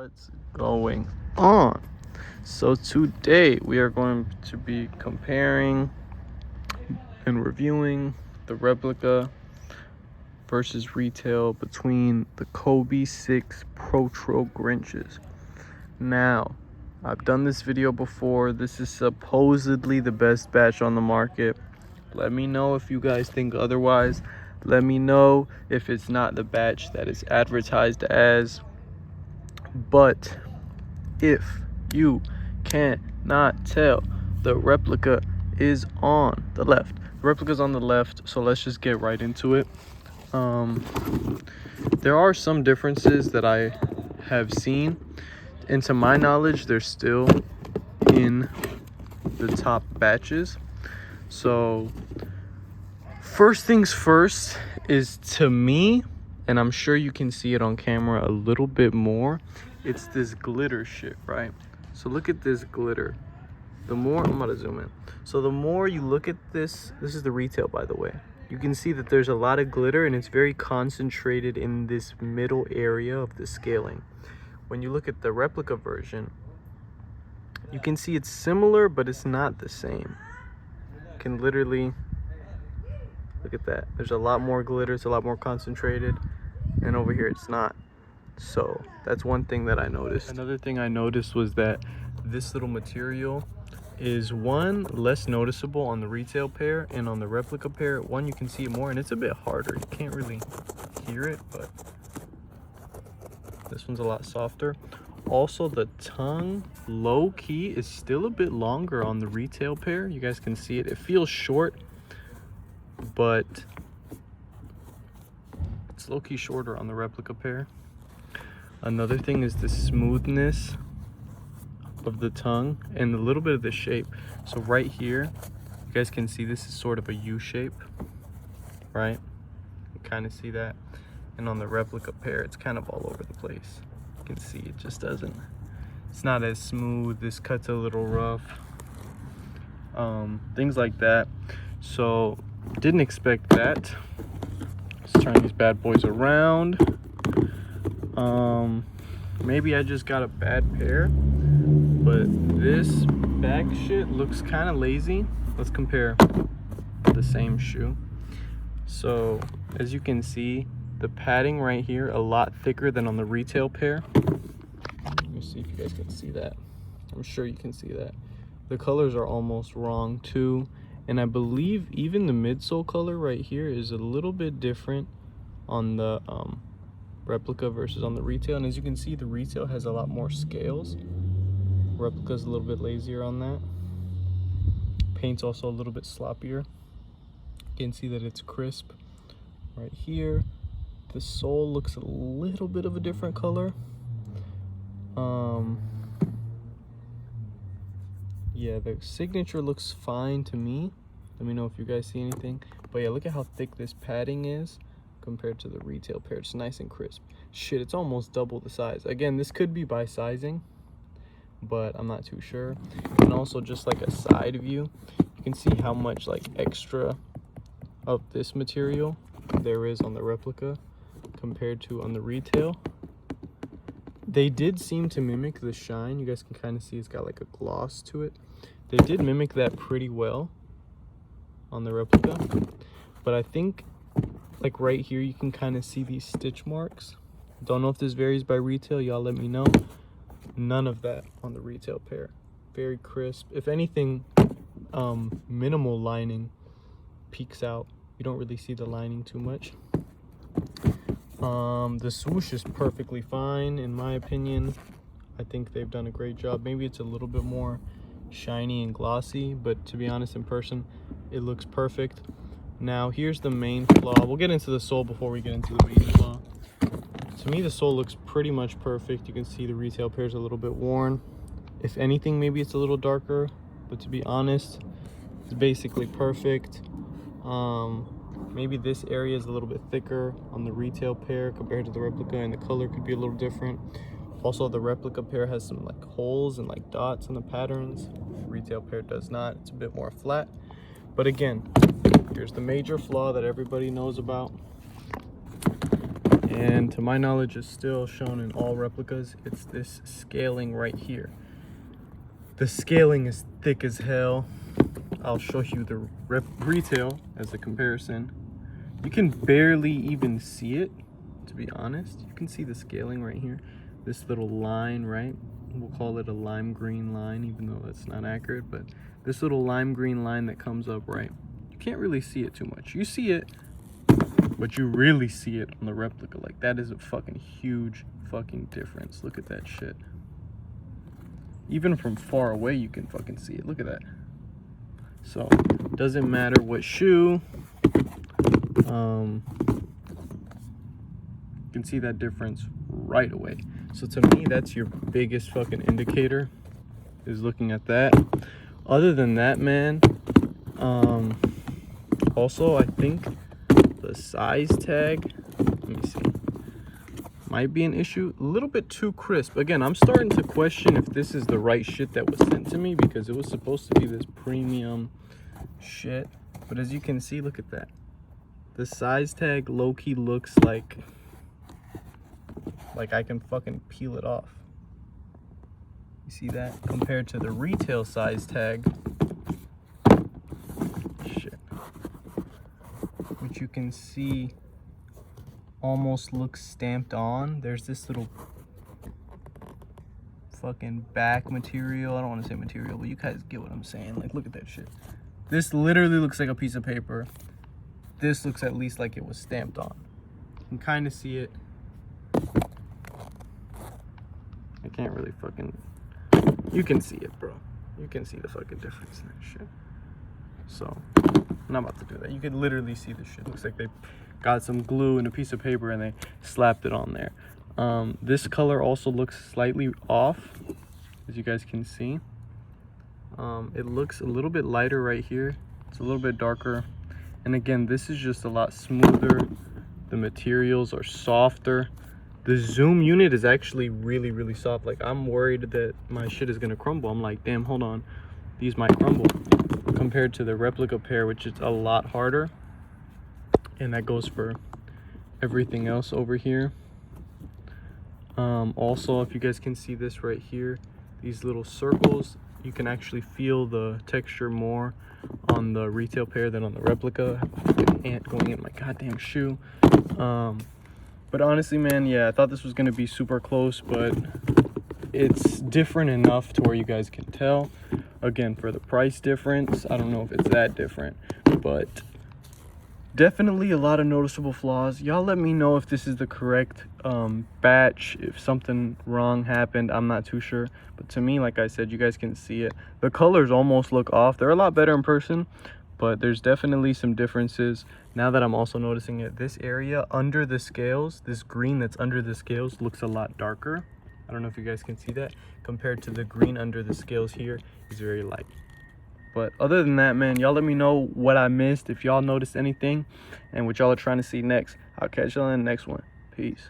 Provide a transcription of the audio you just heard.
What's going on? So today we are going to be comparing and reviewing the replica versus retail between the Kobe 6 Protro Grinches. Now, I've done this video before. This is supposedly the best batch on the market. Let me know if you guys think otherwise. Let me know if it's not the batch that is advertised as. But if you cannot tell, the replica is on the left. The replica's on the left, so let's just get right into it. There are some differences that I have seen, and to my knowledge, they're still in the top batches. So first things first is, to me, and I'm sure you can see it on camera a little bit more, it's this glitter shit, right? So look at this glitter. The more, I'm gonna zoom in. So the more you look at this is the retail, by the way. You can see that there's a lot of glitter and it's very concentrated in this middle area of the scaling. When you look at the replica version, you can see it's similar, but it's not the same. You can literally, look at that. There's a lot more glitter, it's a lot more concentrated, and over here it's not. So that's one thing that I noticed. Another thing I noticed was that this little material is, one, less noticeable on the retail pair, and on the replica pair, one, you can see it more and it's a bit harder. You can't really hear it, but this one's a lot softer. Also, the tongue, low key, is still a bit longer on the retail pair. You guys can see it. It feels short, but it's low key shorter on the replica pair. Another thing is the smoothness of the tongue and a little bit of the shape. So right here, you guys can see this is sort of a U shape, right? You kind of see that. And on the replica pair, it's kind of all over the place. You can see it just doesn't, it's not as smooth. This cut's a little rough. Things like that. So didn't expect that. Let's turn these bad boys around. Maybe I just got a bad pair, but this back shit looks kind of lazy. Let's compare the same shoe. So as you can see, the padding right here a lot thicker than on the retail pair. Let me see if you guys can see that. I'm sure you can see that. The colors are almost wrong too, and I believe even the midsole color right here is a little bit different on the replica versus on the retail. And as you can see, the retail has a lot more scales. Replica's a little bit lazier on that. Paint's also a little bit sloppier. You can see that it's crisp right here. The sole looks a little bit of a different color. Yeah, the signature looks fine to me. Let me know if you guys see anything. But yeah, look at how thick this padding is compared to the retail pair. It's nice and crisp. Shit, it's almost double the size. Again, this could be by sizing, but I'm not too sure. And also, just like a side view, you can see how much like extra of this material there is on the replica compared to on the retail. They did seem to mimic the shine. You guys can kind of see it's got like a gloss to it. They did mimic that pretty well on the replica, but I think like right here you can kind of see these stitch marks. Don't know if this varies by retail, y'all let me know. None of that on the retail pair. Very crisp. If anything, minimal lining peeks out. You don't really see the lining too much. The swoosh is perfectly fine in my opinion. I think they've done a great job. Maybe it's a little bit more shiny and glossy, but to be honest, in person it looks perfect. Now here's the main flaw. We'll get into the sole before we get into the main flaw. To me, the sole looks pretty much perfect. You can see the retail pair is a little bit worn. If anything, maybe it's a little darker, but to be honest, it's basically perfect. Maybe this area is a little bit thicker on the retail pair compared to the replica, and the color could be a little different. Also, the replica pair has some like holes and like dots in the patterns. The retail pair does not. It's a bit more flat. But again, here's the major flaw that everybody knows about. and to my knowledge is still shown in all replicas. It's this scaling right here. The scaling is thick as hell. I'll show you the retail as a comparison. You can barely even see it, to be honest. You can see the scaling right here. This little line, right? We'll call it a lime green line, even though that's not accurate, but this little lime green line that comes up, right? You can't really see it too much. You see it, but you really see it on the replica. Like, that is a fucking huge fucking difference. Look at that shit. Even from far away, you can fucking see it. Look at that. So, doesn't matter what shoe. You can see that difference right away. So to me, that's your biggest fucking indicator, is looking at that. Other than that, man, also I think the size tag, let me see, might be an issue. A little bit too crisp. Again, I'm starting to question if this is the right shit that was sent to me, because it was supposed to be this premium shit. But as you can see, look at that. The size tag low-key looks like I can fucking peel it off. You see that? Compared to the retail size tag, shit, which you can see almost looks stamped on. There's this little fucking back material. I don't want to say material, but you guys get what I'm saying. Like, look at that shit. This literally looks like a piece of paper. This looks at least like it was stamped on. You can kind of see it. I can't really fucking... You can see it, bro. You can see the fucking difference in that shit. So, I'm not about to do that. You can literally see the shit. Looks like they got some glue and a piece of paper and they slapped it on there. This color also looks slightly off, as you guys can see. It looks a little bit lighter right here. It's a little bit darker. And again, this is just a lot smoother. The materials are softer. The zoom unit is actually really, really soft. Like, I'm worried that my shit is gonna crumble. I'm like, damn, hold on. These might crumble. Compared to the replica pair, which is a lot harder. And that goes for everything else over here. Also, if you guys can see this right here, these little circles, you can actually feel the texture more on the retail pair than on the replica. I have a fucking ant going in my goddamn shoe. But honestly, man, yeah, I thought this was gonna be super close, but it's different enough to where you guys can tell. Again, for the price difference, I don't know if it's that different, but definitely a lot of noticeable flaws. Y'all let me know if this is the correct batch, if something wrong happened. I'm not too sure, but to me, like I said, you guys can see it. The colors almost look off. They're a lot better in person, but there's definitely some differences. Now that I'm also noticing it, this area under the scales, this green that's under the scales, looks a lot darker. I don't know if you guys can see that. Compared to the green under the scales here, is very light. But other than that, man, y'all let me know what I missed, if y'all noticed anything, and what y'all are trying to see next. I'll catch y'all in the next one. Peace.